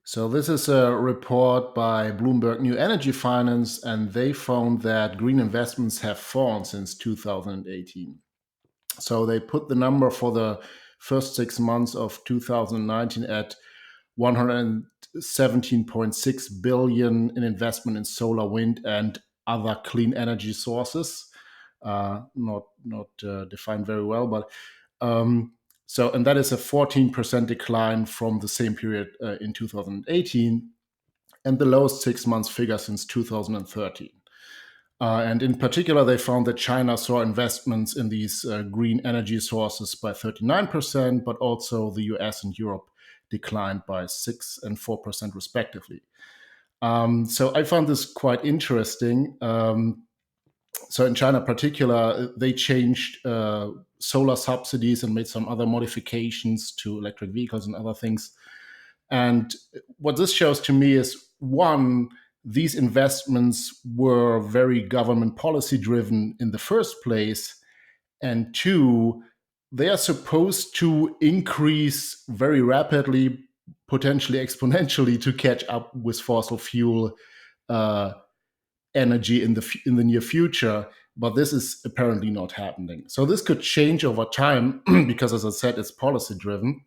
So this is a report by Bloomberg New Energy Finance, and they found that green investments have fallen since 2018. So they put the number for the first 6 months of 2019 at 117.6 billion in investment in solar, wind, and other clean energy sources. Not defined very well, but um, and that is a 14% decline from the same period in 2018, and the lowest 6 months figure since 2013. And in particular, they found that China saw investments in these green energy sources by 39%, but also the US and Europe declined by 6 and 4% respectively. So I found this quite interesting. So in China, in particular, they changed solar subsidies and made some other modifications to electric vehicles and other things. And what this shows to me is, one, these investments were very government policy driven in the first place. And two, they are supposed to increase very rapidly, potentially exponentially, to catch up with fossil fuel uh, energy in the near future. But this is apparently not happening. So this could change over time because, as I said, it's policy driven.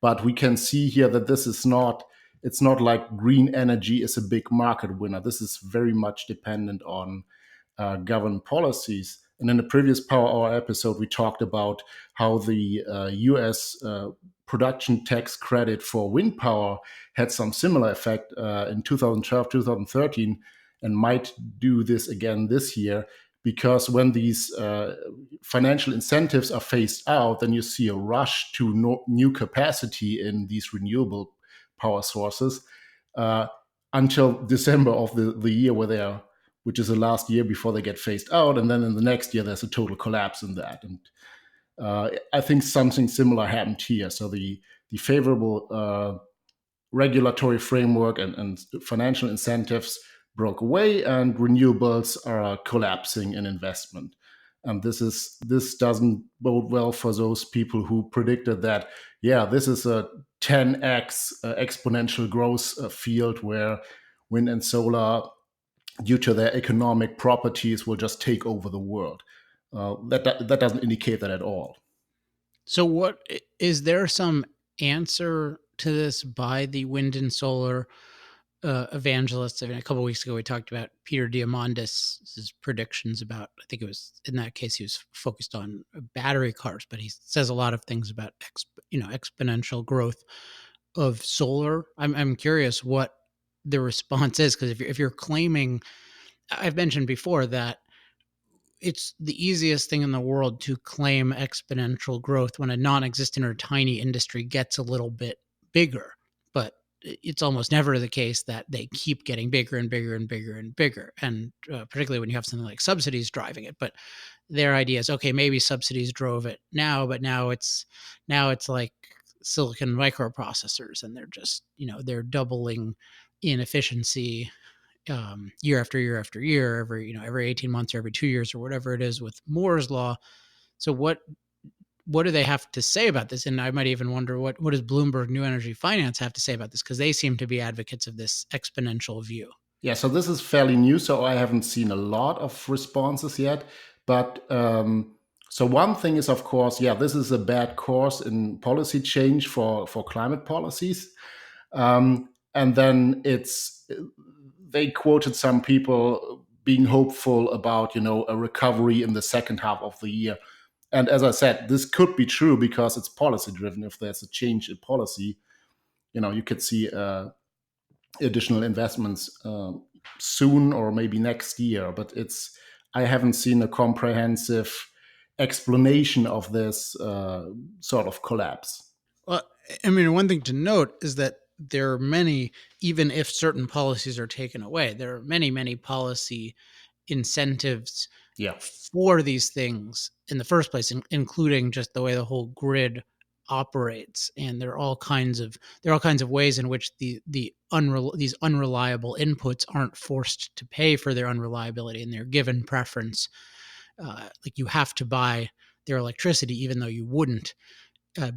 But we can see here that this is not, it's not like green energy is a big market winner. This is very much dependent on government policies. And in the previous Power Hour episode, we talked about how the US production tax credit for wind power had some similar effect in 2012, 2013, and might do this again this year. Because when these financial incentives are phased out, then you see a rush to new capacity in these renewable power sources uh, until December of the year where they are, which is the last year before they get phased out. And then in the next year, there's a total collapse in that. And I think something similar happened here. So the favorable regulatory framework and financial incentives broke away, and renewables are collapsing in investment. And this doesn't bode well for those people who predicted that, yeah, this is a 10x exponential growth field where wind and solar, due to their economic properties, will just take over the world. That doesn't indicate that at all. So, what is there some answer to this by the wind and solar evangelists? I mean, a couple of weeks ago, we talked about Peter Diamandis' predictions about, I think it was in that case, he was focused on battery cars, but he says a lot of things about, exponential growth of solar. I'm curious what the response is, because if you're claiming, I've mentioned before that it's the easiest thing in the world to claim exponential growth when a non-existent or tiny industry gets a little bit bigger. But it's almost never the case that they keep getting bigger and bigger and bigger and bigger. And particularly when you have something like subsidies driving it. But their idea is, okay, maybe subsidies drove it now, but now it's like silicon microprocessors, and they're just, they're doubling in efficiency year after year after year, every 18 months or every 2 years or whatever it is with Moore's law. So what do they have to say about this? And I might even wonder, what does Bloomberg New Energy Finance have to say about this? Because they seem to be advocates of this exponential view. Yeah, so this is fairly new, so I haven't seen a lot of responses yet. But so one thing is, of course, yeah, this is a bad course in policy change for climate policies. And then they quoted some people being hopeful about, a recovery in the second half of the year. And as I said, this could be true because it's policy driven. If there's a change in policy, you could see additional investments soon or maybe next year. But I haven't seen a comprehensive explanation of this sort of collapse. Well, I mean, one thing to note is that there are many, even if certain policies are taken away, there are many, many policy incentives Yeah. for these things in the first place, including just the way the whole grid operates. And there are all kinds of ways in which these unreliable inputs aren't forced to pay for their unreliability, and they're given preference. Like, you have to buy their electricity even though you wouldn't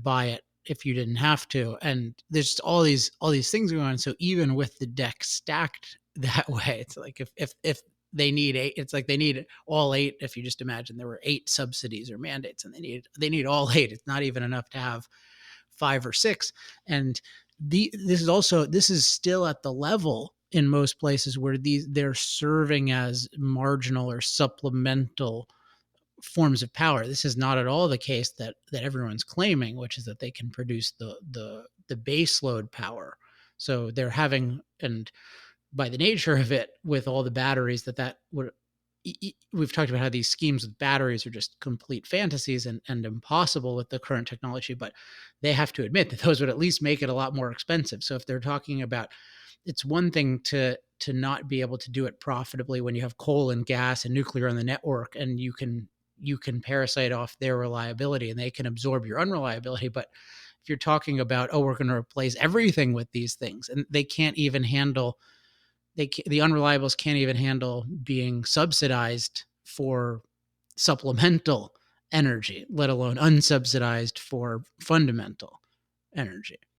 buy it if you didn't have to. And there's all these things going on. So even with the deck stacked that way, it's like if they need eight, it's like they need all eight. If you just imagine there were eight subsidies or mandates, and they need all eight. It's not even enough to have five or six. And this is still at the level in most places where they're serving as marginal or supplemental forms of power. This is not at all the case that everyone's claiming, which is that they can produce the base load power. So they're having, and by the nature of it, with all the batteries that would, we've talked about how these schemes with batteries are just complete fantasies and impossible with the current technology, but they have to admit that those would at least make it a lot more expensive. So if they're talking about, it's one thing to not be able to do it profitably when you have coal and gas and nuclear on the network, and you can parasite off their reliability and they can absorb your unreliability. But if you're talking about, oh, we're going to replace everything with these things, and they can't even handle, the unreliables can't even handle being subsidized for supplemental energy, let alone unsubsidized for fundamental energy.